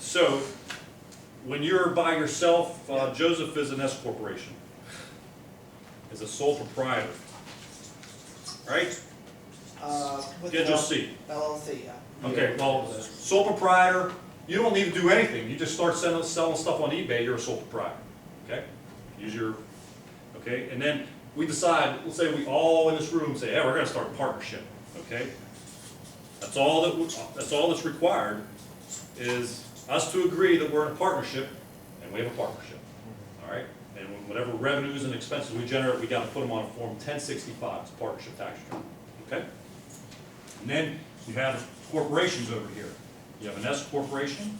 So, when you're by yourself, Joseph is an S corporation, is a sole proprietor, right? With Schedule C. LLC, yeah. Okay, well, sole proprietor, you don't need to do anything. You just start selling stuff on eBay, you're a sole proprietor, okay? Use your, okay? And then we decide, let's say we all in this room say, hey, we're gonna start a partnership, okay? That's all that's required is us to agree that we're in a partnership, and we have a partnership, all right? And whatever revenues and expenses we generate, we gotta put them on a Form 1065, it's a partnership tax return, okay? And then you have corporations over here. You have an S corporation,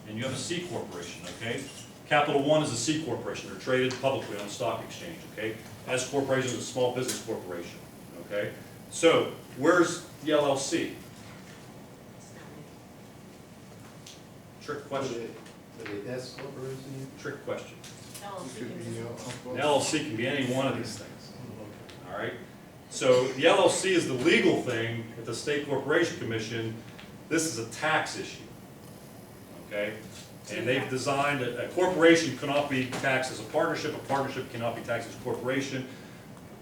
and you have a C corporation, okay? Capital One is a C corporation, they're traded publicly on the stock exchange, okay? S corporation is a small business corporation, okay? So, where's the LLC? Trick question, The S corporation? trick question. LLC Could can be, just- The LLC can be any one of these things, all right? So the LLC is the legal thing at the State Corporation Commission. This is a tax issue, okay? And they've designed, a corporation cannot be taxed as a partnership cannot be taxed as a corporation,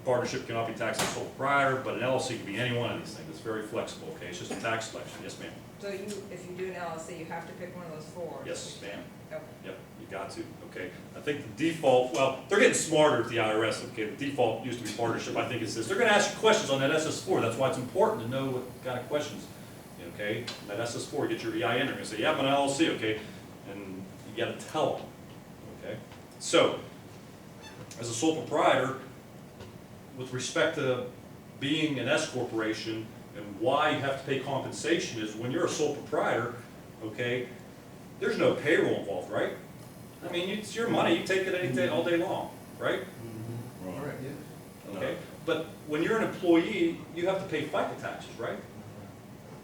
a partnership cannot be taxed as a sole proprietor, but an LLC can be any one of these things. It's very flexible, okay? It's just a tax selection. Yes, ma'am? So you, if you do an LLC, you have to pick one of those four? Yes, ma'am. Okay. Yep, you got to, okay. I think the default, well, they're getting smarter at the IRS, okay, the default used to be partnership, I think it says, they're gonna ask you questions on that SS4, that's why it's important to know what kind of questions, okay? That SS4, get your EIN, they're gonna say, yeah, I'm an LLC, okay, and you gotta tell them, okay? So, as a sole proprietor, with respect to being an S corporation, and why you have to pay compensation is, when you're a sole proprietor, okay, there's no payroll involved, right? I mean, it's your money, you take it any day, all day long, right? All right, yeah. Okay, but when you're an employee, you have to pay FICA taxes, right?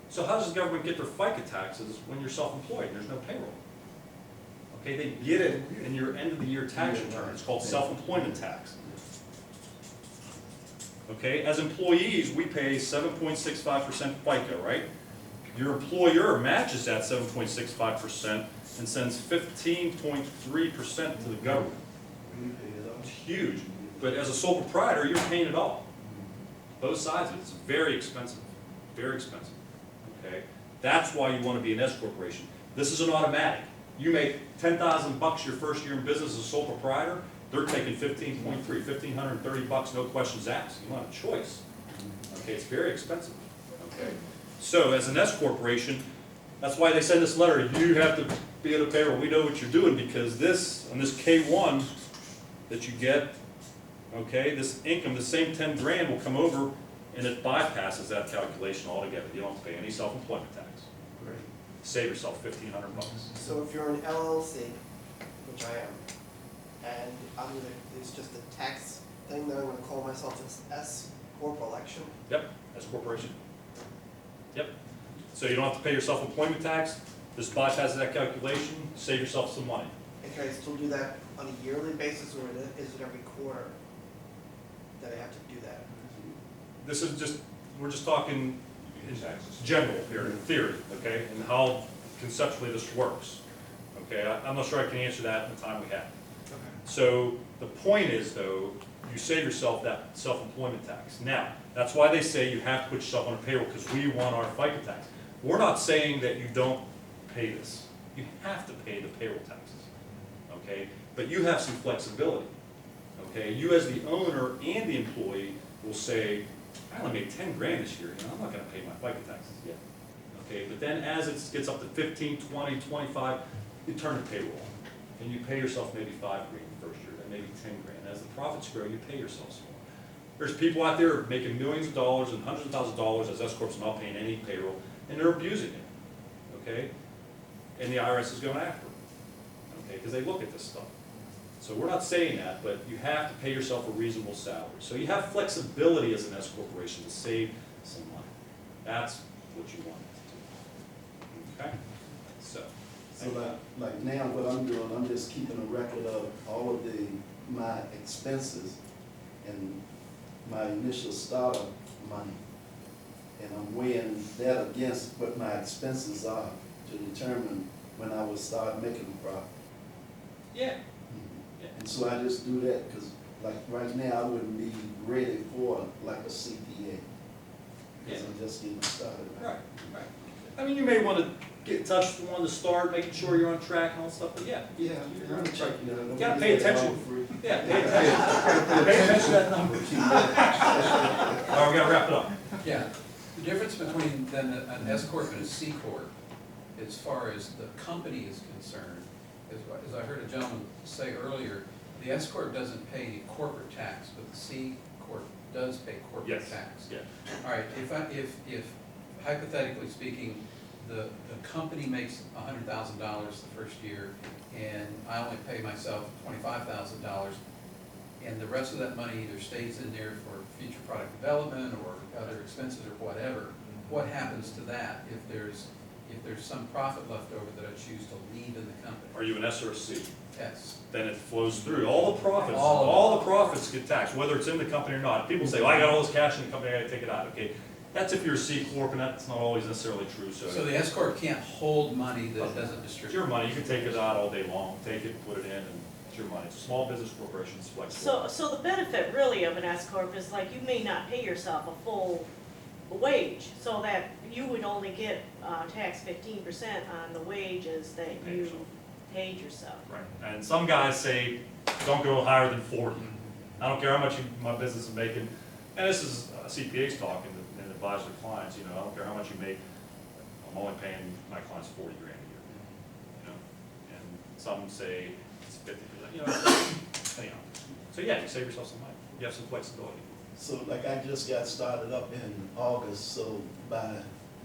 So how does the government get their FICA taxes when you're self-employed and there's no payroll? Okay, they get it in your end of the year tax return, it's called self-employment tax. Okay, as employees, we pay 7.65% FICA, right? Your employer matches that 7.65% and sends 15.3% to the government. It's huge, but as a sole proprietor, you're paying it all. Both sides of it, it's very expensive, okay? That's why you want to be an S corporation. This is an automatic. You make $10,000 your first year in business as a sole proprietor, they're taking 15.3, $1,530, no questions asked. You want a choice, okay? It's very expensive, okay? So as an S corporation, that's why they send this letter, you have to be at a payroll. We know what you're doing because this, on this K1 that you get, okay, this income, the same 10 grand will come over and it bypasses that calculation altogether. You don't have to pay any self-employment tax. Great. Save yourself $1,500. So if you're an LLC, which I am, and I'm gonna, it's just a tax thing that I'm gonna call myself as S Corp election. Yep, S corporation. Yep. So you don't have to pay your self-employment tax. This bypasses that calculation, save yourself some money. And can I still do that on a yearly basis, or is it every quarter that I have to do that? This is just, we're just talking in general here, in theory, okay, and how conceptually this works. Okay, I'm not sure I can answer that in the time we have. So the point is, though, you save yourself that self-employment tax. Now, that's why they say you have to put yourself on a payroll, because we want our FICA tax. We're not saying that you don't pay this. You have to pay the payroll taxes, okay? But you have some flexibility, okay? You as the owner and the employee will say, I only made 10 grand this year, you know, I'm not gonna pay my FICA taxes yet. Okay, but then as it gets up to 15, 20, 25, you turn the payroll. And you pay yourself maybe 5 grand the first year, then maybe 10 grand. As the profits grow, you pay yourself some more. There's people out there making millions of dollars and hundreds of thousands of dollars as S corps and not paying any payroll, and they're abusing it, okay? And the IRS is going after them, okay, because they look at this stuff. So we're not saying that, but you have to pay yourself a reasonable salary. So you have flexibility as an S corporation to save some money. That's what you want to do, okay? So like now what I'm doing, I'm just keeping a record of all of my expenses and my initial startup money. And I'm weighing that against what my expenses are to determine when I was start making a profit. Yeah. Yeah. And so I just do that, cause like right now, I wouldn't be ready for like a CPA. Yeah. Cause I'm just getting started. Right, right. I mean, you may want to get in touch with the one to start, making sure you're on track and all that stuff, but yeah. Yeah, You're on track. You Gotta pay attention. Yeah, pay attention. Pay attention to that number. All right, we gotta wrap it up. Yeah, the difference between then an S corp and a C corp, as far as the company is concerned, as I heard a gentleman say earlier, the S corp doesn't pay corporate tax, but the C corp does pay corporate Yes. tax. Yeah. All right, if hypothetically speaking, the company makes $100,000 the first year, and I only pay myself $25,000, and the rest of that money either stays in there for future product development or other expenses or whatever, what happens to that if there's some profit left over that I choose to leave in the company? Are you an S or a C? Yes. Then it flows through. All the profits, All of it. all the profits get taxed, whether it's in the company or not. People say, well, I got all this cash in the company, I gotta take it out. Okay, that's if you're a C corp, and that's not always necessarily true, So the S corp can't hold money that it doesn't It's distribute? your money, you can take it out all day long, take it, put it in, and it's your money. It's a small business corporation, it's flexible. So the benefit really of an S corp is like you may not pay yourself a full wage, so that you would only get taxed 15% on the wages that Pay you yourself. paid yourself. Right, and some guys say, don't go higher than 40. I don't care how much my business is making, and this is CPAs talking and advise their clients, you know, I don't care how much you make, I'm only paying my clients 40 grand a year, you know? And some say it's 50%, you know, anyhow. So yeah, you save yourself some money, you have some flexibility. So like I just got started up in August, so by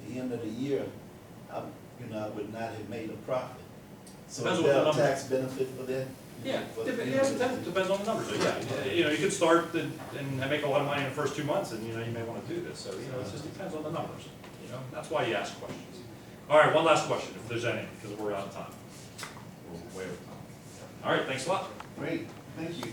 the end of the year, I would not have made a profit. So Depends is what the there a number- tax benefit for that? Yeah, For the- depends on the numbers, yeah, you know, you could start and make a lot of money in the first 2 months, and, you know, you may wanna do this, so, you know, it just depends on the numbers, you know, that's why you ask questions. All right, one last question, if there's any, because we're out of time. We're way over time. All right, thanks a lot. Great, thank you.